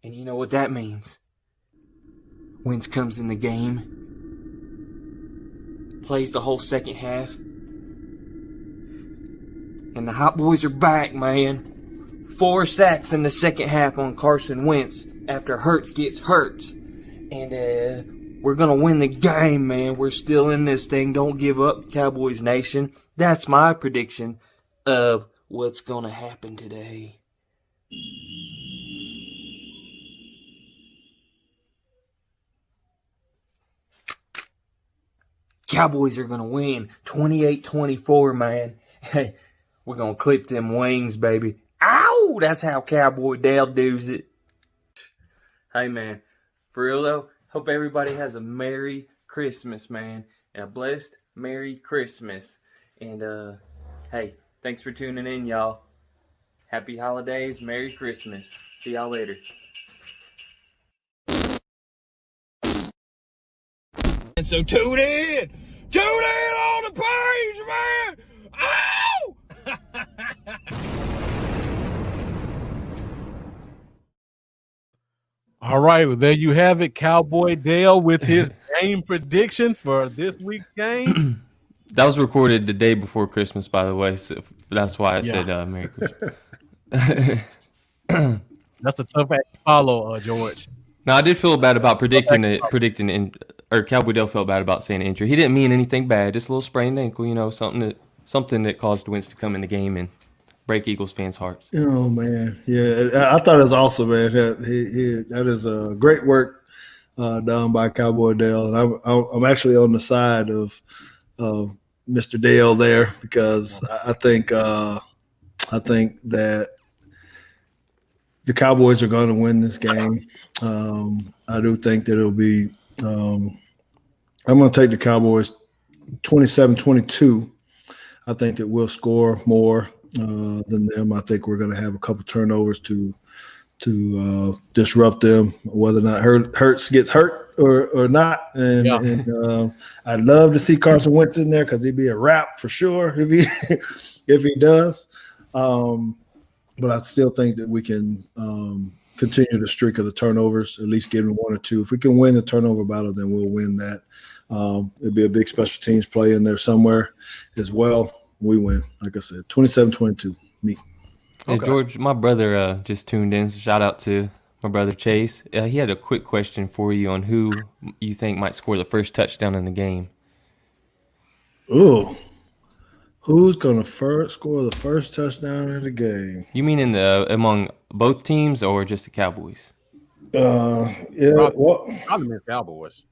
And you know what that means. Wentz comes in the game, plays the whole second half, and the Hot Boys are back, man. 4 sacks in the second half on Carson Wentz after Hurts gets hurt. And we're going to win the game, man. We're still in this thing. Don't give up, Cowboys Nation. That's my prediction of what's going to happen today. Cowboys are going to win 28-24, man. Hey, we're going to clip them wings, baby. Ow! That's how Cowboy Dale does it. Hey, man. For real, though, hope everybody has a Merry Christmas, man. And a blessed Merry Christmas. And, hey, thanks for tuning in, y'all. Happy holidays. Merry Christmas. See y'all later. And so tune in on the page, man. Ow! All right, well, there you have it, Cowboy Dale with his game prediction for this week's game. That was recorded the day before Christmas, by the way, so that's why I said Merry Christmas. That's a tough act to follow, George. No, I did feel bad about predicting, or Cowboy Dale felt bad about saying injury. He didn't mean anything bad, just a little sprained ankle, something that caused Wentz to come in the game and break Eagles fans' hearts. Oh man, yeah, I thought it was awesome, man. That is great work done by Cowboy Dale, and I'm actually on the side of Mr. Dale there because I think that the Cowboys are going to win this game. I do think that it'll be I'm going to take the Cowboys 27-22. I think that we'll score more than them. I think we're going to have a couple turnovers to disrupt them, whether or not Hurts gets hurt or not. And I'd love to see Carson Wentz in there because he'd be a wrap for sure if he does. But I still think that we can continue the streak of the turnovers, at least getting 1 or 2. If we can win the turnover battle, then we'll win that. It'll be a big special teams play in there somewhere as well. We win, like I said, 27-22, me. Hey, George, my brother just tuned in. So shout out to my brother Chase. He had a quick question for you on who you think might score the first touchdown in the game. Ooh. Who's going to score the first touchdown in the game? You mean among both teams or just the Cowboys? Yeah, well, Probably the Cowboys.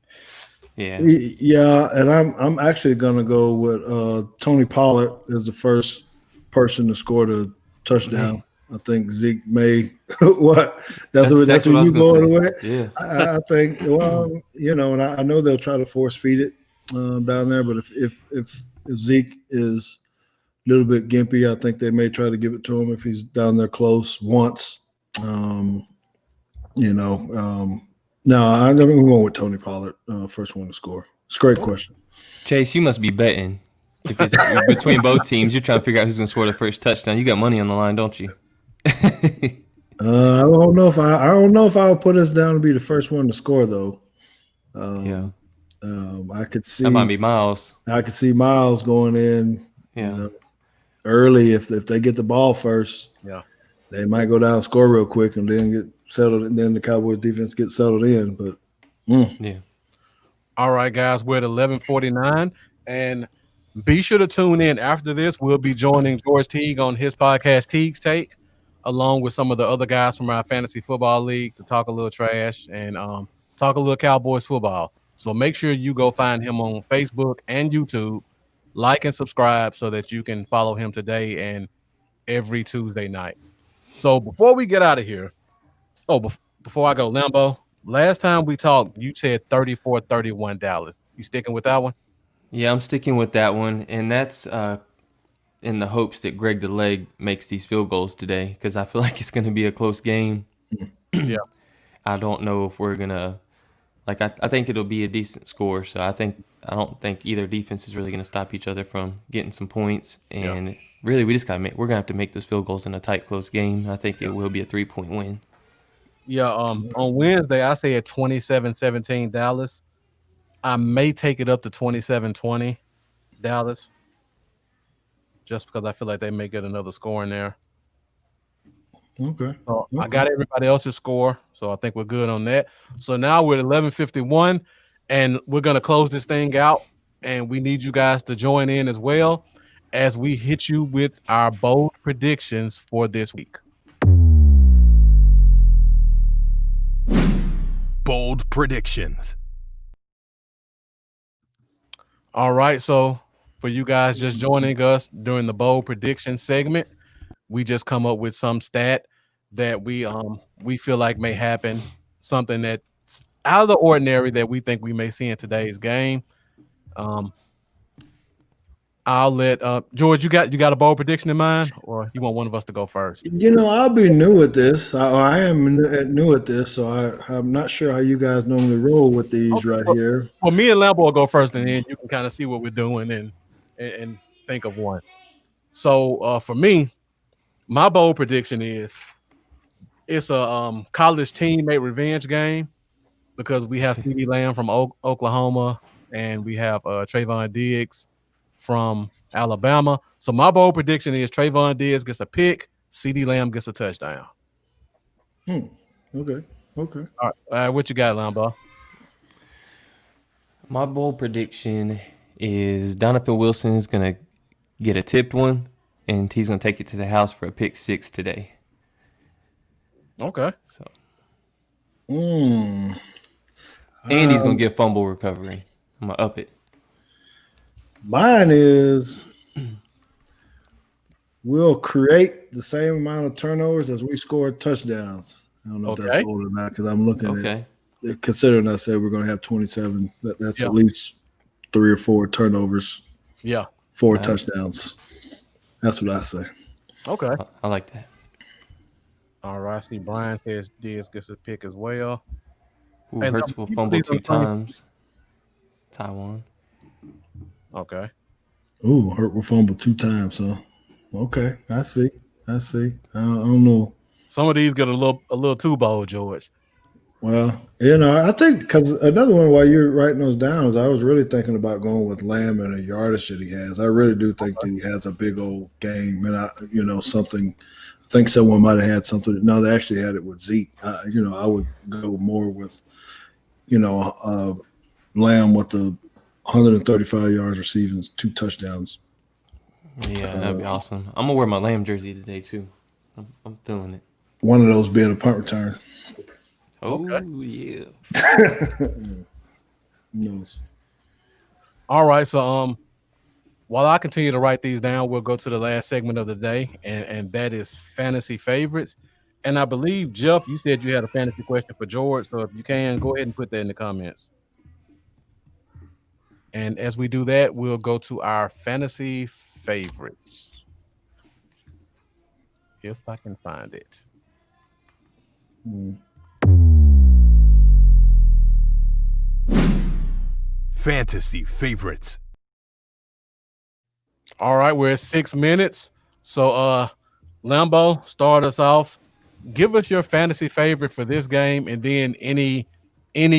Yeah. Yeah, and I'm actually going to go with Tony Pollard as the first person to score the touchdown. I think Zeke may what? That's what you going with. Yeah. I think and I know they'll try to force feed it down there, but if Zeke is a little bit gimpy, I think they may try to give it to him if he's down there close once. No, I'm going with Tony Pollard, first one to score. It's a great question. Chase, you must be betting. If it's between both teams, you're trying to figure out who's going to score the first touchdown. You got money on the line, don't you? I don't know if I would put us down to be the first one to score though. I could see that might be Miles. I could see Miles going in. Yeah. Early if they get the ball first. Yeah. They might go down and score real quick and then get settled, and then the Cowboys defense gets settled in. But yeah. All right, guys, we're at 11:49, and be sure to tune in after this. We'll be joining George Teague on his podcast, Teague's Take, along with some of the other guys from our fantasy football league to talk a little trash and talk a little Cowboys football. So make sure you go find him on Facebook and YouTube, like and subscribe so that you can follow him today and every Tuesday night. So before we get out of here, before I go, Lambo, last time we talked, you said 34-31 Dallas. You sticking with that one? Yeah, I'm sticking with that one, and that's in the hopes that Greg the Leg makes these field goals today, because I feel like it's going to be a close game. Yeah. I don't know if we're going to – I think it'll be a decent score, so I don't think either defense is really going to stop each other from getting some points, and really we're going to have to make those field goals in a tight, close game. I think it will be a 3-point win. Yeah, on Wednesday, I say at 27-17 Dallas. I may take it up to 27-20 Dallas, just because I feel like they may get another score in there. Okay. So I got everybody else's score, so I think we're good on that. So now we're at 11:51, and we're going to close this thing out, and we need you guys to join in as well as we hit you with our bold predictions for this week. Bold predictions. All right, so for you guys just joining us during the bold prediction segment, we just come up with some stat that we feel like may happen, something that's out of the ordinary that we think we may see in today's game. I'll let George. You got a bold prediction in mind, or you want one of us to go first? I'll be new at this. I am new at this, so I'm not sure how you guys normally roll with these here. Well, me and Lambo will go first, and then you can kind of see what we're doing and think of one. So for me, my bold prediction is it's a college teammate revenge game because we have CeeDee Lamb from Oklahoma and we have Trayvon Diggs from Alabama. So my bold prediction is Trayvon Diggs gets a pick, CeeDee Lamb gets a touchdown. Okay. All right, what you got, Lambo? My bold prediction is Donovan Wilson is going to get a tipped one, and he's going to take it to the house for a pick 6 today. Okay. So. And he's going to get fumble recovery. I'm going to up it. Mine is we'll create the same amount of turnovers as we score touchdowns. I don't know if that's bold or not because I'm looking at considering I said we're going to have 27. That's at least 3 or 4 turnovers. Yeah. 4 touchdowns. That's what I say. Okay. I like that. All right. I see Brian says Diggs gets a pick as well. Ooh, Hurts will fumble 2 times. Taiwan. Okay. Ooh, Hurt will fumble 2 times, so okay. I see. I don't know. Some of these get a little too bold, George. Well, I think because another one while you're writing those down is I was really thinking about going with Lamb and the yardage that he has. I really do think that he has a big old game, and something. I think someone might have had something. No, they actually had it with Zeke. I would go more with, Lamb with the 135 yards receiving, 2 touchdowns. Yeah, that'd be awesome. I'm gonna wear my Lamb jersey today too. I'm feeling it. One of those being a punt return. Oh Okay. yeah. Knows. All right, so while I continue to write these down, we'll go to the last segment of the day, and that is fantasy favorites. And I believe, Jeff, you said you had a fantasy question for George, so if you can, go ahead and put that in the comments. And as we do that, we'll go to our fantasy favorites. If I can find it. Fantasy favorites. All right, we're at 6 minutes. So Lambo, start us off. Give us your fantasy favorite for this game, and then any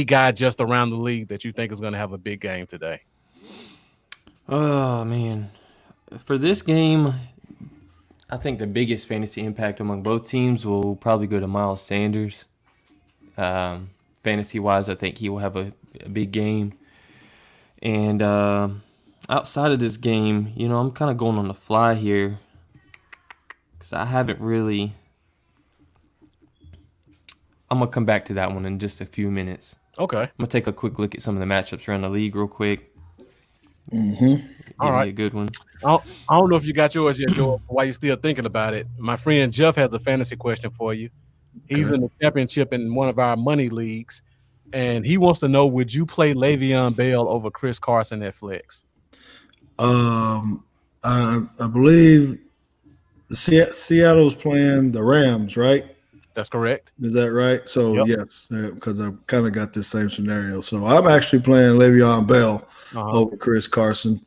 guy just around the league that you think is going to have a big game today. Oh man, for this game, I think the biggest fantasy impact among both teams will probably go to Miles Sanders. Fantasy wise, I think he will have a big game. And outside of this game, I'm kind of going on the fly here because I haven't really. I'm going to come back to that one in just a few minutes. Okay. I'm going to take a quick look at some of the matchups around the league real quick. Mm-hmm. All right. A good one. I don't know if you got yours yet, George, while you're still thinking about it. My friend Jeff has a fantasy question for you. He's in the championship in one of our money leagues, and he wants to know, would you play Le'Veon Bell over Chris Carson at flex? I believe Seattle's playing the Rams, right? That's correct. Is that right? So, Yep. Yes, because I've kind of got this same scenario. So, I'm actually playing Le'Veon Bell over Chris Carson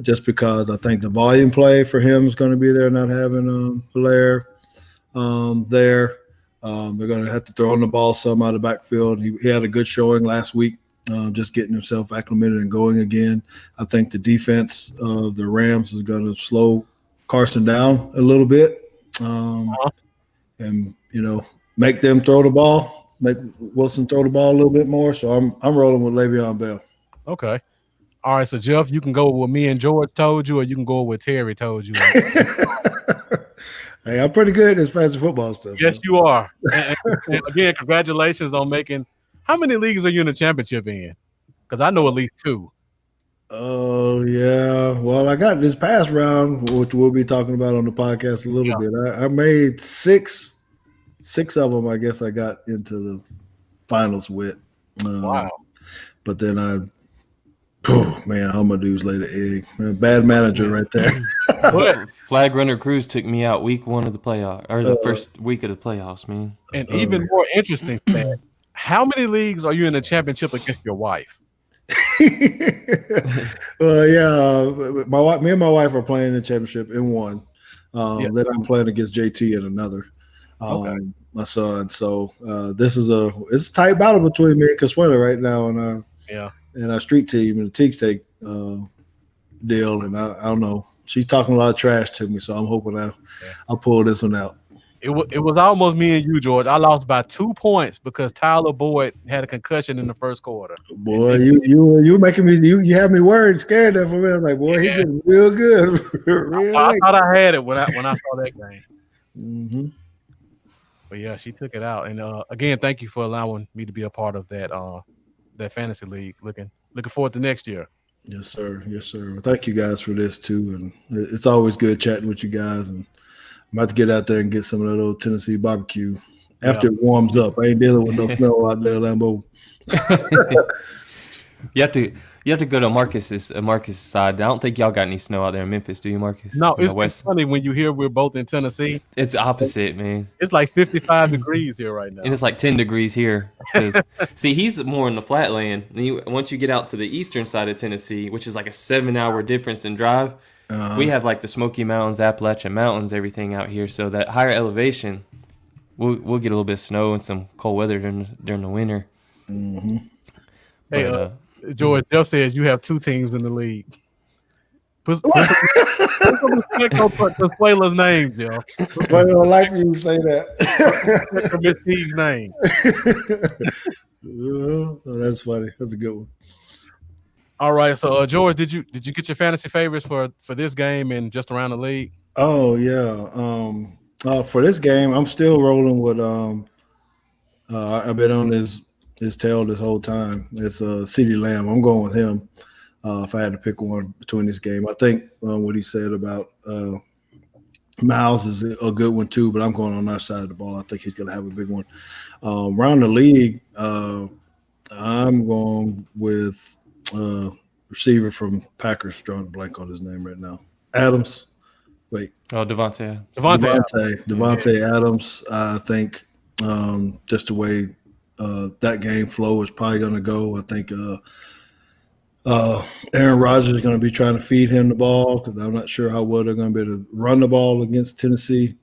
just because I think the volume play for him is going to be there, not having Blair there. They're going to have to throw on the ball some out of the backfield. He had a good showing last week, just getting himself acclimated and going again. I think the defense of the Rams is going to slow Carson down a little bit. And make them throw the ball, make Wilson throw the ball a little bit more. So I'm rolling with Le'Veon Bell. Okay. All right, so Jeff, you can go with me and George told you, or you can go with Terry told you. Hey, I'm pretty good at this fantasy football stuff. Yes, you are. And again, congratulations on making. How many leagues are you in the championship in? Because I know at least 2. Oh yeah. Well, I got this past round, which we'll be talking about on the podcast a little bit. I made 6 of them. I guess I got into the finals with. Wow. But then all my dudes laid an egg. Man, bad manager right there. Flag Runner Cruz took me out week 1 of the playoff, or the first week of the playoffs, man. And even more interesting, how many leagues are you in the championship against your wife? Well, yeah, me and my wife are playing the championship in one. Then I'm playing against JT in another. My son. So it's a tight battle between me and Consuelo right now, and our street team and the Teagues Take deal. And I don't know. She's talking a lot of trash to me, so I'm hoping I'll pull this one out. It was almost me and you, George. I lost by 2 points because Tyler Boyd had a concussion in the first quarter. Boy, you making me you have me worried, scared there for me. I'm like, boy, he's getting real good. I thought I had it when I saw that game. Mm-hmm. But yeah, she took it out. And again, thank you for allowing me to be a part of that fantasy league. Looking forward to next year. Yes, sir. Yes, sir. Well, thank you guys for this too, and it's always good chatting with you guys. And I'm about to get out there and get some of that old Tennessee barbecue after it warms up. I ain't dealing with no snow out there, Lambo. You have to go to Marcus's side. I don't think y'all got any snow out there in Memphis, do you, Marcus? No, In the it's west. funny when you hear we're both in Tennessee. It's opposite, man. It's like 55 degrees here right now. And it's like 10 degrees here. 'Cause, see, he's more in the flatland. Once you get out to the eastern side of Tennessee, which is like a 7-hour difference in drive, we have like the Smoky Mountains, Appalachian Mountains, everything out here. So that higher elevation, we'll get a little bit of snow and some cold weather during the winter. Mm-hmm. Hey, George, Jeff says you have 2 teams in the league. Put some respect on Consuela's name, Jeff. But I don't like when you say that. Miss T's name. Oh, that's funny. That's a good one. All right, so George, did you get your fantasy favorites for this game and just around the league? Oh yeah. For this game, I'm still rolling with I've been on his tail this whole time. It's CeeDee Lamb. I'm going with him. If I had to pick one between this game, I think what he said about Miles is a good one too. But I'm going on that side of the ball. I think he's going to have a big one. Around the league, I'm going with receiver from Packers. Drawing a blank on his name right now. Adams. Wait. Oh, Devontae Adams. I think just the way that game flow is probably going to go. I think Aaron Rodgers is going to be trying to feed him the ball because I'm not sure how well they're going to be able to run the ball against Tennessee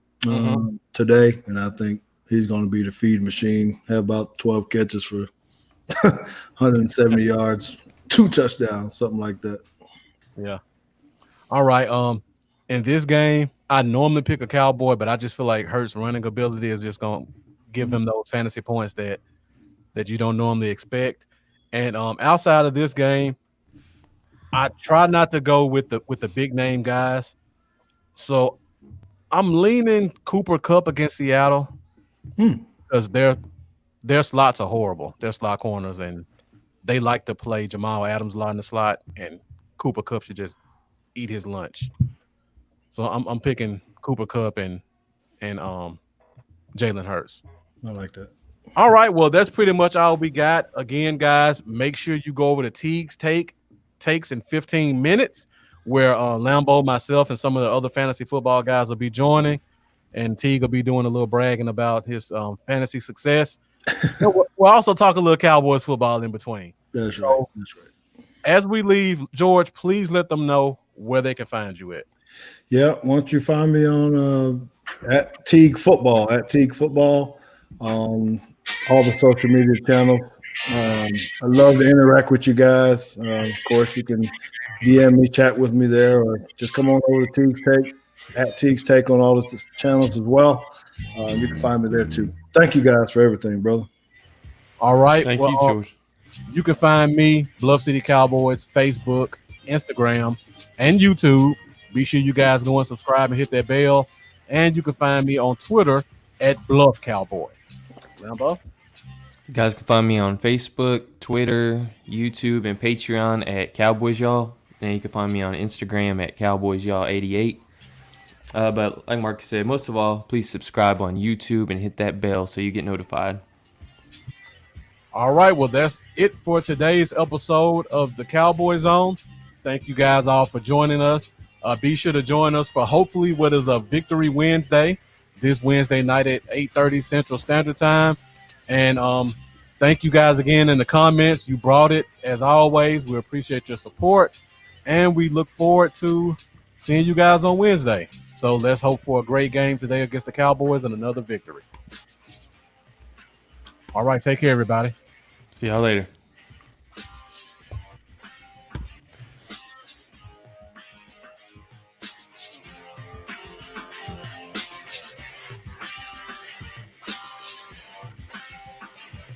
today. And I think he's going to be the feed machine, have about 12 catches for 170 yards, 2 touchdowns, something like that. Yeah. All right. In this game, I normally pick a Cowboy, but I just feel like Hurts' running ability is just going to give him those fantasy points that you don't normally expect. And outside of this game, I try not to go with the big name guys. So I'm leaning Cooper Kupp against Seattle because their slots are horrible. Their slot corners, and they like to play Jamal Adams a lot in the slot, and Cooper Kupp should just eat his lunch. So I'm picking Cooper Kupp and Jalen Hurts. I like that. All right, well, that's pretty much all we got. Again, guys, make sure you go over to Teague's takes in 15 minutes, where Lambo, myself, and some of the other fantasy football guys will be joining, and Teague will be doing a little bragging about his fantasy success. We'll also talk a little Cowboys football in between. That's right. As we leave, George, please let them know where they can find you at. Yeah, why don't you find me on at Teague Football, all the social media channels. I love to interact with you guys. Of course, you can DM me, chat with me there, or just come on over to Teague's Take, at Teague's Take on all the channels as well. You can find me there too. Thank you guys for everything, brother. All right. Thank you, George. You can find me, Bluff City Cowboys, Facebook, Instagram, and YouTube. Be sure you guys go and subscribe and hit that bell. And you can find me on Twitter at Bluff Cowboy. Lambo? You guys can find me on Facebook, Twitter, YouTube, and Patreon at Cowboys Y'all. And you can find me on Instagram at Cowboys Y'all 88. But like Marcus said, most of all, please subscribe on YouTube and hit that bell so you get notified. All right, well, that's it for today's episode of the Cowboy Zone. Thank you guys all for joining us. Be sure to join us for hopefully what is a Victory Wednesday, this Wednesday night at 8:30 Central Standard Time. And thank you guys again in the comments. You brought it, as always. We appreciate your support, and we look forward to seeing you guys on Wednesday. So let's hope for a great game today against the Cowboys and another victory. All right, take care, everybody. See y'all later.